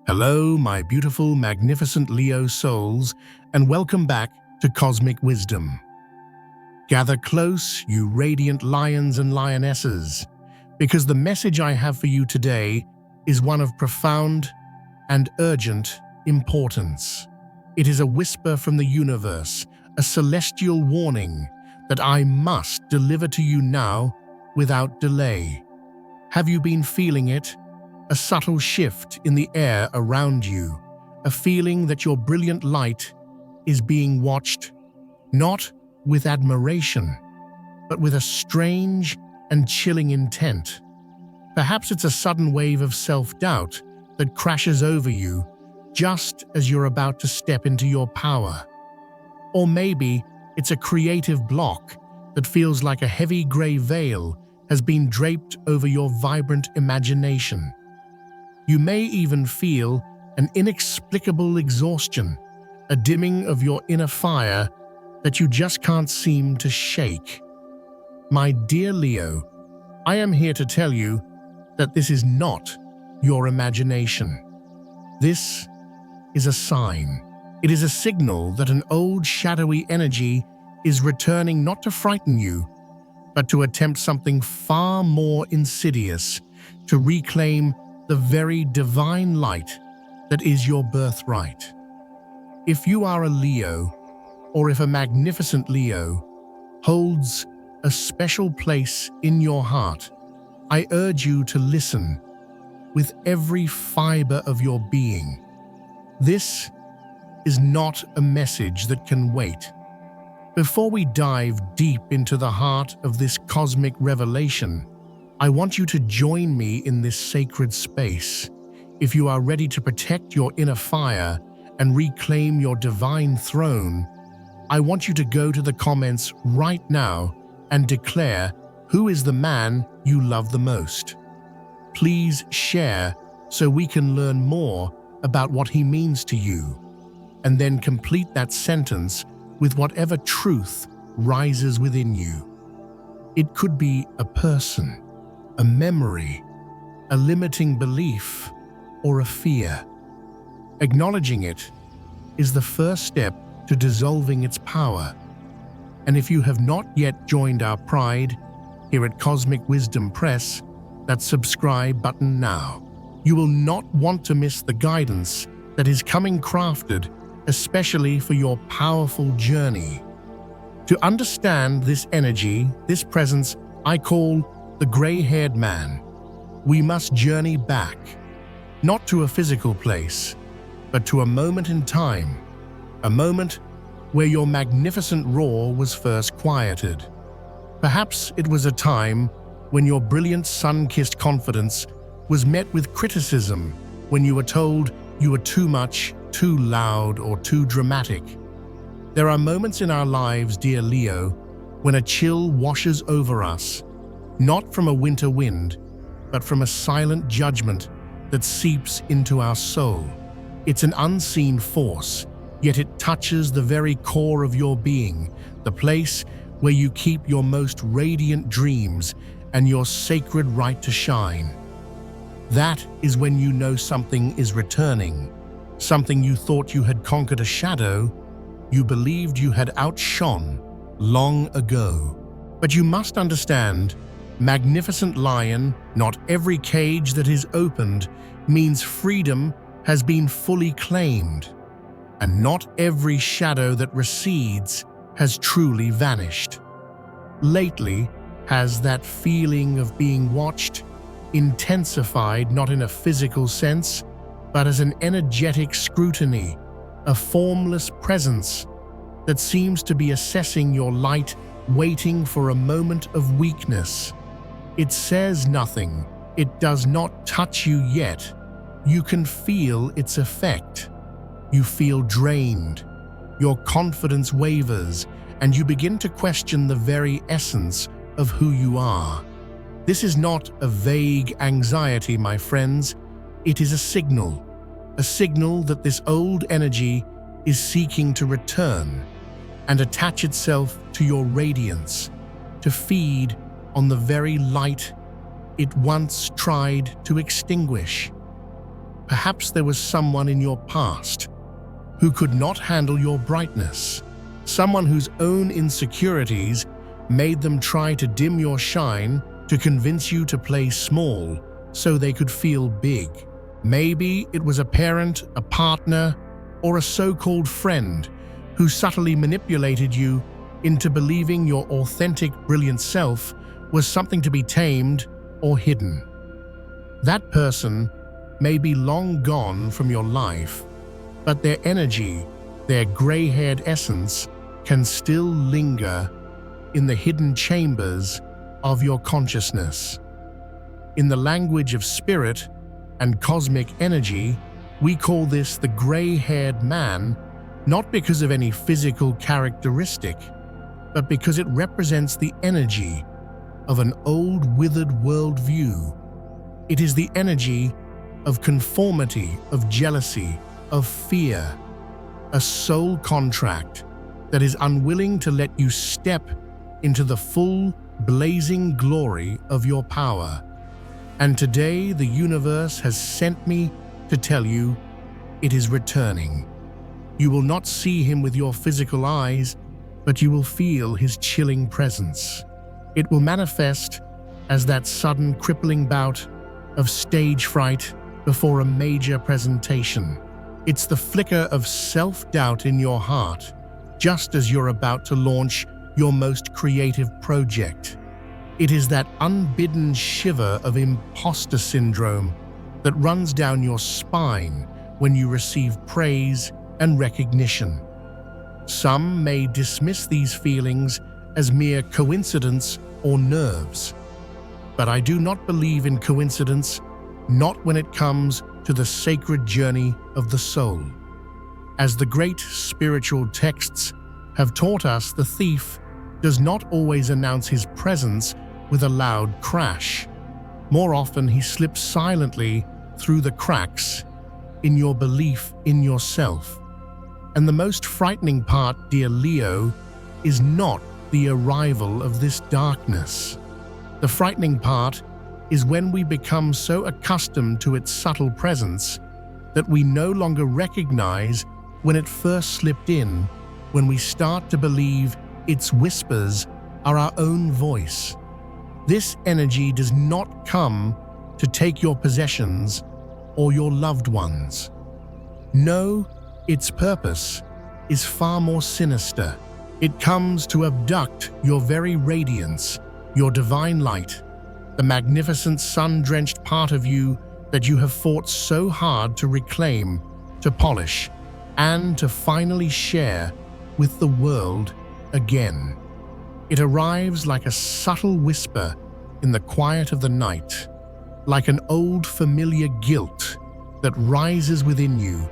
Hello, my beautiful, magnificent Leo souls, and welcome back to Cosmic Wisdom. Gather close, you radiant lions and lionesses, because the message I have for you today is one of profound and urgent importance. It is a whisper from the universe, a celestial warning that I must deliver to you now without delay. Have you been feeling it? A subtle shift in the air around you, a feeling that your brilliant light is being watched, not with admiration, but with a strange and chilling intent. Perhaps it's a sudden wave of self-doubt that crashes over you just as you're about to step into your power. Or maybe it's a creative block that feels like a heavy gray veil has been draped over your vibrant imagination. You may even feel an inexplicable exhaustion, a dimming of your inner fire that you just can't seem to shake. My dear Leo, I am here to tell you that this is not your imagination. This is a sign. It is a signal that an old shadowy energy is returning not to frighten you, but to attempt something far more insidious, to reclaim the very divine light that is your birthright. If you are a Leo, or if a magnificent Leo holds a special place in your heart, I urge you to listen with every fiber of your being. This is not a message that can wait. Before we dive deep into the heart of this cosmic revelation, I want you to join me in this sacred space. If you are ready to protect your inner fire and reclaim your divine throne, I want you to go to the comments right now and declare who is the man you love the most. Please share so we can learn more about what he means to you, and then complete that sentence with whatever truth rises within you. It could be a person, a memory, a limiting belief, or a fear. Acknowledging it is the first step to dissolving its power. And if you have not yet joined our pride here at Cosmic Wisdom Press, that subscribe button now. You will not want to miss the guidance that is coming crafted especially for your powerful journey. To understand this energy, this presence I call the gray-haired man, we must journey back, not to a physical place, but to a moment in time, a moment where your magnificent roar was first quieted. Perhaps it was a time when your brilliant sun-kissed confidence was met with criticism, when you were told you were too much, too loud, or too dramatic. There are moments in our lives, dear Leo, when a chill washes over us, not from a winter wind, but from a silent judgment that seeps into our soul. It's an unseen force, yet it touches the very core of your being, the place where you keep your most radiant dreams and your sacred right to shine. That is when you know something is returning, something you thought you had conquered, a shadow you believed you had outshone long ago. But you must understand, magnificent lion, not every cage that is opened means freedom has been fully claimed, and not every shadow that recedes has truly vanished. Lately, has that feeling of being watched intensified, not in a physical sense, but as an energetic scrutiny, a formless presence that seems to be assessing your light, waiting for a moment of weakness. It says nothing, it does not touch you yet. You can feel its effect. You feel drained, your confidence wavers, and you begin to question the very essence of who you are. This is not a vague anxiety, my friends. It is a signal that this old energy is seeking to return and attach itself to your radiance, to feed on the very light it once tried to extinguish. Perhaps there was someone in your past who could not handle your brightness, someone whose own insecurities made them try to dim your shine, to convince you to play small so they could feel big. Maybe it was a parent, a partner, or a so-called friend who subtly manipulated you into believing your authentic, brilliant self was something to be tamed or hidden. That person may be long gone from your life, but their energy, their gray-haired essence, can still linger in the hidden chambers of your consciousness. In the language of spirit and cosmic energy, we call this the gray-haired man, not because of any physical characteristic, but because it represents the energy of an old, withered worldview. It is the energy of conformity, of jealousy, of fear, a soul contract that is unwilling to let you step into the full, blazing glory of your power. And today the universe has sent me to tell you it is returning. You will not see him with your physical eyes, but you will feel his chilling presence. It will manifest as that sudden crippling bout of stage fright before a major presentation. It's the flicker of self-doubt in your heart, just as you're about to launch your most creative project. It is that unbidden shiver of imposter syndrome that runs down your spine when you receive praise and recognition. Some may dismiss these feelings as mere coincidence or nerves, but I do not believe in coincidence, not when it comes to the sacred journey of the soul. As the great spiritual texts have taught us, the thief does not always announce his presence with a loud crash. More often, he slips silently through the cracks in your belief in yourself. And the most frightening part, dear Leo, is not the arrival of this darkness. The frightening part is when we become so accustomed to its subtle presence that we no longer recognize when it first slipped in, when we start to believe its whispers are our own voice. This energy does not come to take your possessions or your loved ones. No, its purpose is far more sinister. It comes to abduct your very radiance, your divine light, the magnificent sun-drenched part of you that you have fought so hard to reclaim, to polish, and to finally share with the world again. It arrives like a subtle whisper in the quiet of the night, like an old familiar guilt that rises within you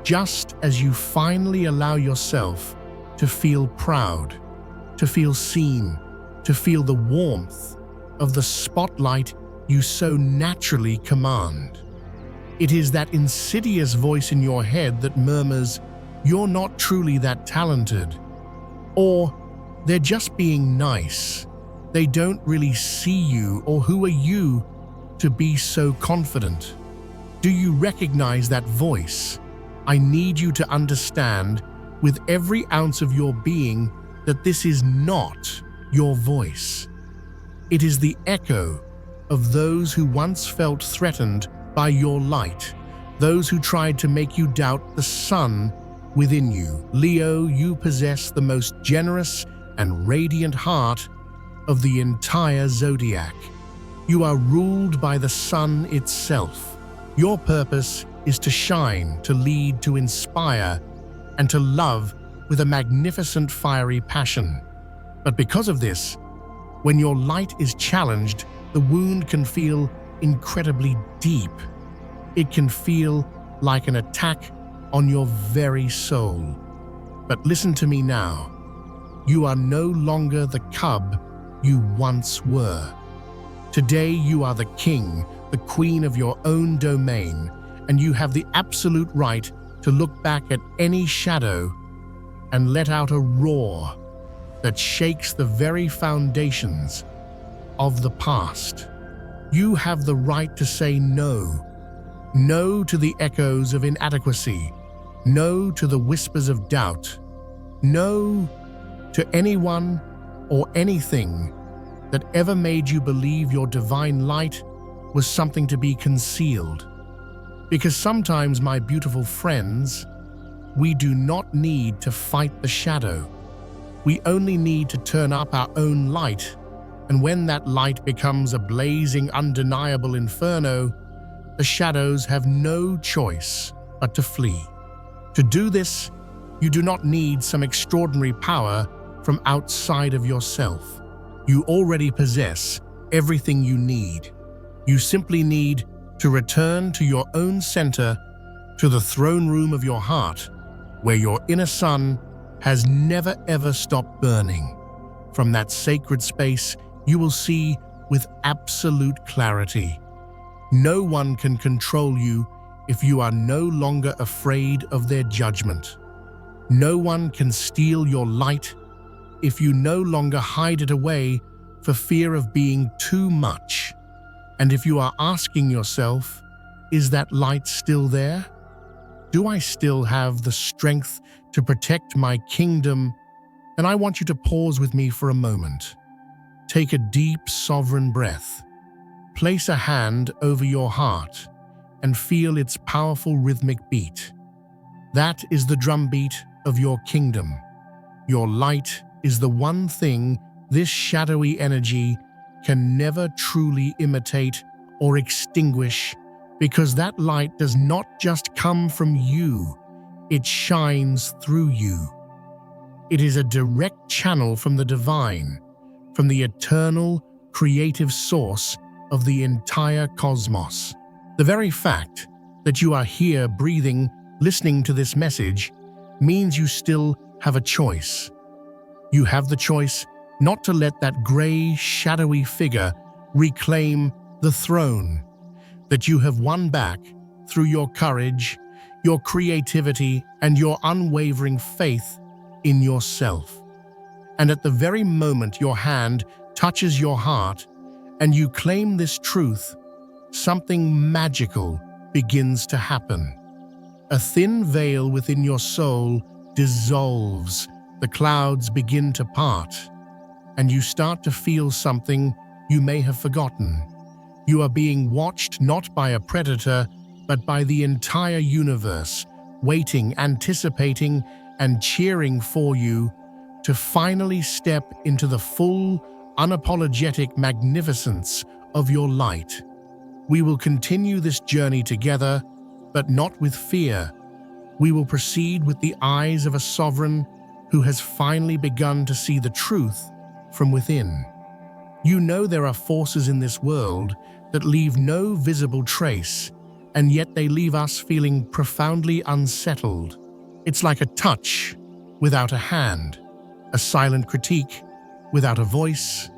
just as you finally allow yourself to feel proud, to feel seen, to feel the warmth of the spotlight you so naturally command. It is that insidious voice in your head that murmurs, "You're not truly that talented," or "They're just being nice. They don't really see you," or "Who are you to be so confident?" Do you recognize that voice? I need you to understand with every ounce of your being that this is not your voice. It is the echo of those who once felt threatened by your light, those who tried to make you doubt the sun within you. Leo, you possess the most generous and radiant heart of the entire zodiac. You are ruled by the sun itself. Your purpose is to shine, to lead, to inspire, and to love with a magnificent fiery passion. But because of this, when your light is challenged, the wound can feel incredibly deep. It can feel like an attack on your very soul. But listen to me now. You are no longer the cub you once were. Today you are the king, the queen of your own domain, and you have the absolute right to look back at any shadow and let out a roar that shakes the very foundations of the past. You have the right to say no. No to the echoes of inadequacy. No to the whispers of doubt. No to anyone or anything that ever made you believe your divine light was something to be concealed. Because sometimes, my beautiful friends, we do not need to fight the shadow. We only need to turn up our own light, and when that light becomes a blazing, undeniable inferno, the shadows have no choice but to flee. To do this, you do not need some extraordinary power from outside of yourself. You already possess everything you need. You simply need to return to your own center, to the throne room of your heart, where your inner sun has never ever stopped burning. From that sacred space, you will see with absolute clarity. No one can control you if you are no longer afraid of their judgment. No one can steal your light if you no longer hide it away for fear of being too much. And if you are asking yourself, is that light still there? Do I still have the strength to protect my kingdom? Then I want you to pause with me for a moment. Take a deep, sovereign breath. Place a hand over your heart and feel its powerful rhythmic beat. That is the drumbeat of your kingdom. Your light is the one thing this shadowy energy can never truly imitate or extinguish, because that light does not just come from you, it shines through you. It is a direct channel from the divine, from the eternal, creative source of the entire cosmos. The very fact that you are here breathing, listening to this message, means you still have a choice. You have the choice not to let that gray, shadowy figure reclaim the throne that you have won back through your courage, your creativity, and your unwavering faith in yourself. And at the very moment your hand touches your heart and you claim this truth, something magical begins to happen. A thin veil within your soul dissolves, the clouds begin to part, and you start to feel something you may have forgotten. You are being watched not by a predator, but by the entire universe, waiting, anticipating, and cheering for you to finally step into the full, unapologetic magnificence of your light. We will continue this journey together, but not with fear. We will proceed with the eyes of a sovereign who has finally begun to see the truth from within. You know there are forces in this world that leave no visible trace, and yet they leave us feeling profoundly unsettled. It's like a touch without a hand, a silent critique without a voice,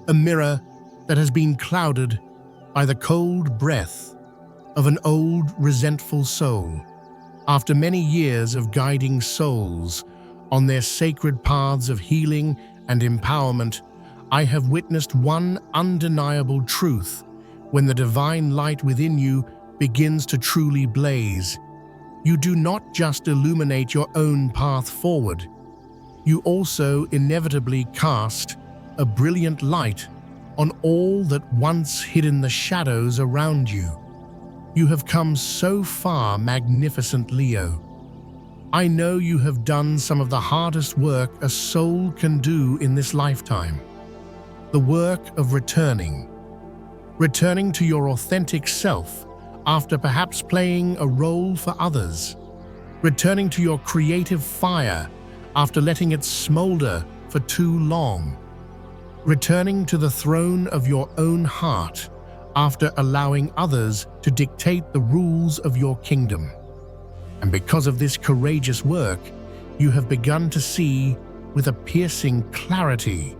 a mirror that has been clouded by the cold breath of an old, resentful soul. After many years of guiding souls on their sacred paths of healing and empowerment, I have witnessed one undeniable truth. When the divine light within you begins to truly blaze, you do not just illuminate your own path forward, you also inevitably cast a brilliant light on all that once hid in the shadows around you. You have come so far, magnificent Leo. I know you have done some of the hardest work a soul can do in this lifetime. The work of returning to your authentic self after perhaps playing a role for others. Returning to your creative fire after letting it smolder for too long. Returning to the throne of your own heart after allowing others to dictate the rules of your kingdom. And because of this courageous work, you have begun to see with a piercing clarity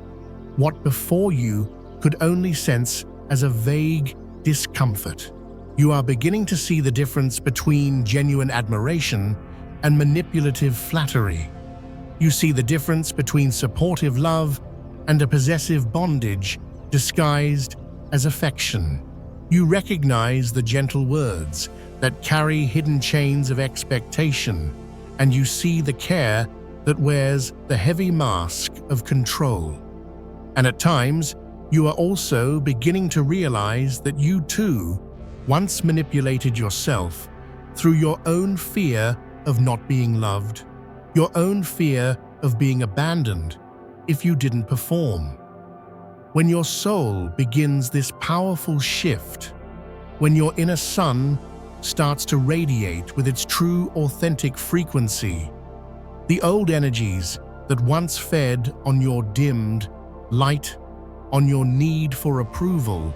what before you could only sense as a vague discomfort. You are beginning to see the difference between genuine admiration and manipulative flattery. You see the difference between supportive love and a possessive bondage disguised as affection. You recognize the gentle words that carry hidden chains of expectation, and you see the care that wears the heavy mask of control. And at times, you are also beginning to realize that you too once manipulated yourself through your own fear of not being loved, your own fear of being abandoned if you didn't perform. When your soul begins this powerful shift, when your inner sun starts to radiate with its true, authentic frequency, the old energies that once fed on your dimmed light, on your need for approval,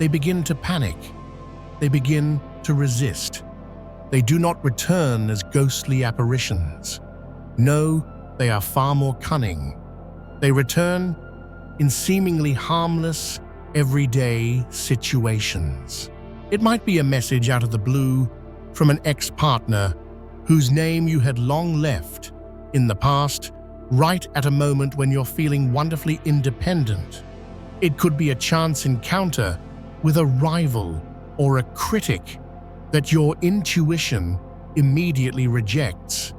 they begin to panic. They begin to resist. They do not return as ghostly apparitions. No, they are far more cunning. They return in seemingly harmless, everyday situations. It might be a message out of the blue from an ex-partner whose name you had long left in the past, right at a moment when you're feeling wonderfully independent. It could be a chance encounter with a rival or a critic that your intuition immediately rejects.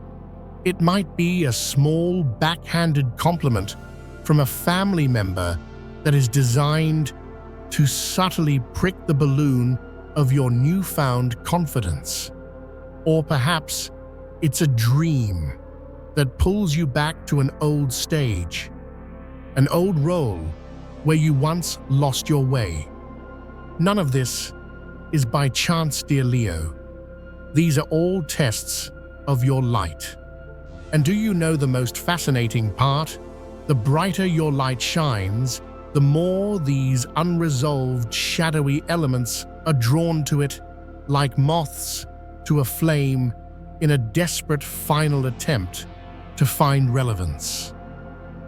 It might be a small, backhanded compliment from a family member that is designed to subtly prick the balloon of your newfound confidence. Or perhaps it's a dream that pulls you back to an old stage, an old role where you once lost your way. None of this is by chance, dear Leo. These are all tests of your light. And do you know the most fascinating part? The brighter your light shines, the more these unresolved, shadowy elements are drawn to it like moths to a flame in a desperate final attempt to find relevance.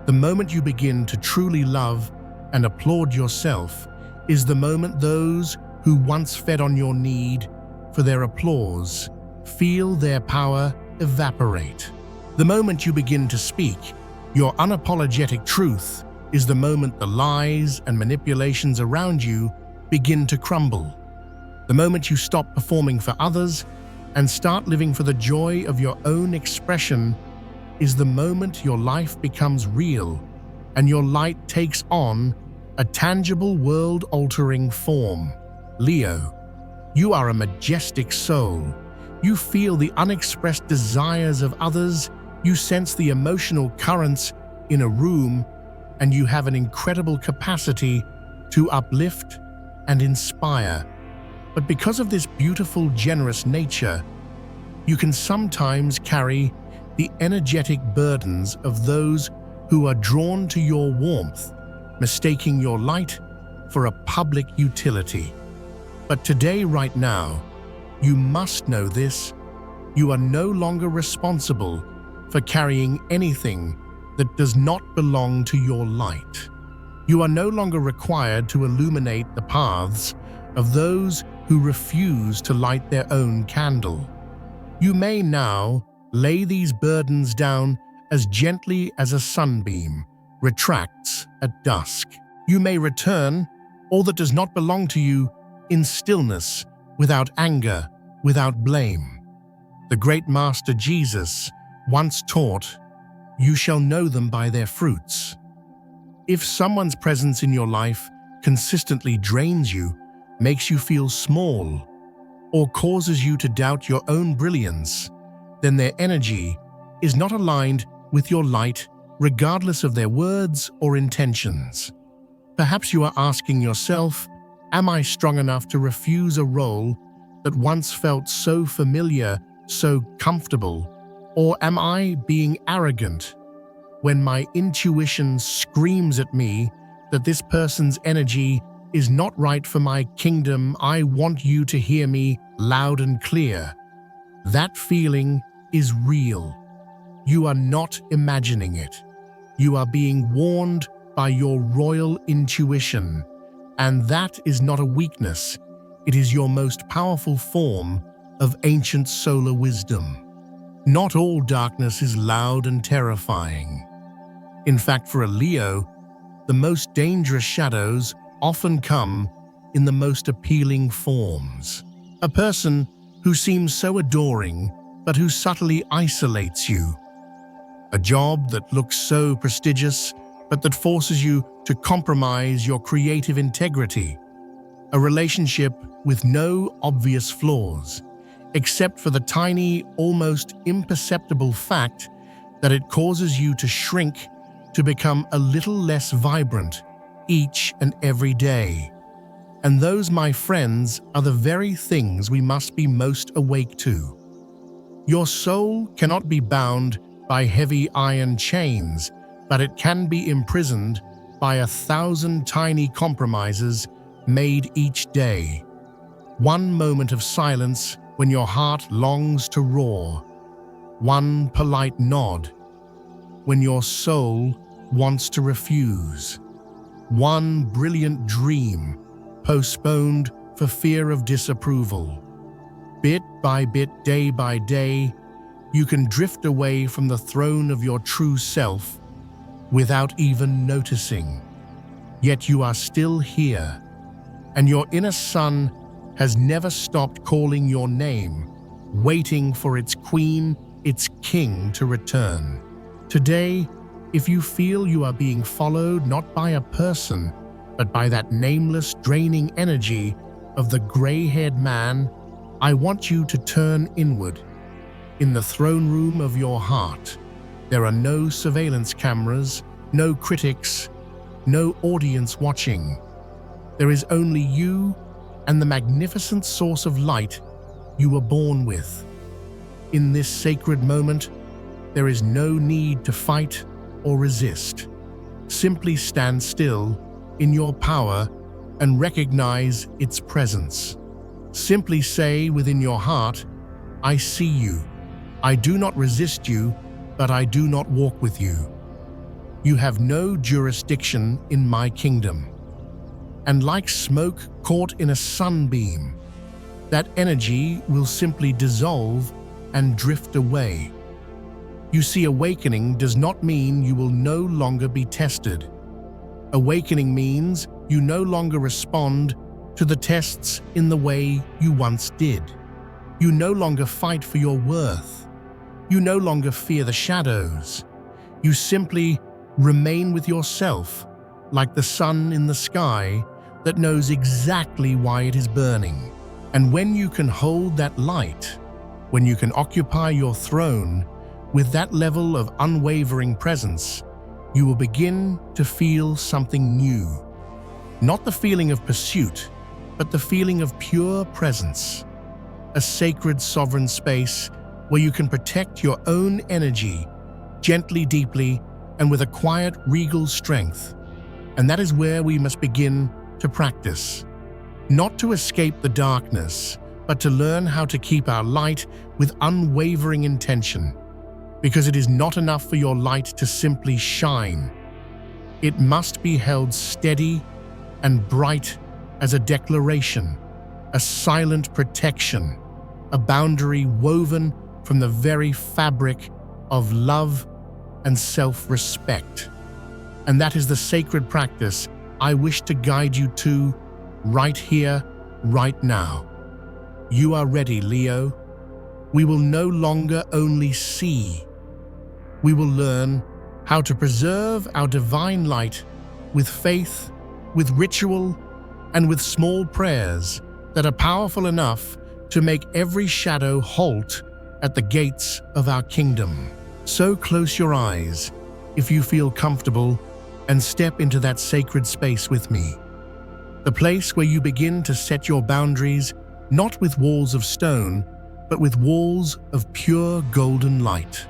The moment you begin to truly love and applaud yourself is the moment those who once fed on your need for their applause feel their power evaporate. The moment you begin to speak your unapologetic truth is the moment the lies and manipulations around you begin to crumble. The moment you stop performing for others and start living for the joy of your own expression is the moment your life becomes real and your light takes on a tangible, world-altering form. Leo, you are a majestic soul. You feel the unexpressed desires of others, you sense the emotional currents in a room, and you have an incredible capacity to uplift and inspire. But because of this beautiful, generous nature, you can sometimes carry the energetic burdens of those who are drawn to your warmth, mistaking your light for a public utility. But today, right now, you must know this: you are no longer responsible for carrying anything that does not belong to your light. You are no longer required to illuminate the paths of those who refuse to light their own candle. You may now lay these burdens down as gently as a sunbeam retracts at dusk. You may return all that does not belong to you in stillness, without anger, without blame. The great Master Jesus once taught, "You shall know them by their fruits." If someone's presence in your life consistently drains you, makes you feel small, or causes you to doubt your own brilliance, then their energy is not aligned with your light, regardless of their words or intentions. Perhaps you are asking yourself, am I strong enough to refuse a role that once felt so familiar, so comfortable? Or am I being arrogant when my intuition screams at me that this person's energy is not right for my kingdom? I want you to hear me loud and clear. That feeling is real. You are not imagining it. You are being warned by your royal intuition, and that is not a weakness. It is your most powerful form of ancient solar wisdom. Not all darkness is loud and terrifying. In fact, for a Leo, the most dangerous shadows often come in the most appealing forms. A person who seems so adoring but who subtly isolates you. A job that looks so prestigious but that forces you to compromise your creative integrity. A relationship with no obvious flaws, except for the tiny, almost imperceptible fact that it causes you to shrink, to become a little less vibrant each and every day. And those, my friends, are the very things we must be most awake to. Your soul cannot be bound by heavy iron chains, but it can be imprisoned by 1,000 tiny compromises made each day. One moment of silence when your heart longs to roar. One polite nod when your soul wants to refuse. One brilliant dream postponed for fear of disapproval. Bit by bit, day by day, you can drift away from the throne of your true self without even noticing. Yet you are still here, and your inner sun has never stopped calling your name, waiting for its queen, its king to return. Today, if you feel you are being followed not by a person, but by that nameless, draining energy of the gray-haired man, I want you to turn inward. In the throne room of your heart, there are no surveillance cameras, no critics, no audience watching. There is only you and the magnificent source of light you were born with. In this sacred moment, there is no need to fight or resist. Simply stand still in your power and recognize its presence. Simply say within your heart, I see you. I do not resist you, but I do not walk with you. You have no jurisdiction in my kingdom. And like smoke caught in a sunbeam, that energy will simply dissolve and drift away. You see, awakening does not mean you will no longer be tested. Awakening means you no longer respond to the tests in the way you once did. You no longer fight for your worth. You no longer fear the shadows. You simply remain with yourself, like the sun in the sky that knows exactly why it is burning. And when you can hold that light, when you can occupy your throne with that level of unwavering presence, you will begin to feel something new. Not the feeling of pursuit, but the feeling of pure presence. A sacred, sovereign space where you can protect your own energy gently, deeply, and with a quiet, regal strength. And that is where we must begin to practice. Not to escape the darkness, but to learn how to keep our light with unwavering intention. Because it is not enough for your light to simply shine. It must be held steady and bright as a declaration, a silent protection, a boundary woven from the very fabric of love and self-respect. And that is the sacred practice I wish to guide you to right here, right now. You are ready, Leo. We will no longer only see. We will learn how to preserve our divine light with faith, with ritual, and with small prayers that are powerful enough to make every shadow halt at the gates of our kingdom. So close your eyes, if you feel comfortable, and step into that sacred space with me. The place where you begin to set your boundaries, not with walls of stone, but with walls of pure golden light.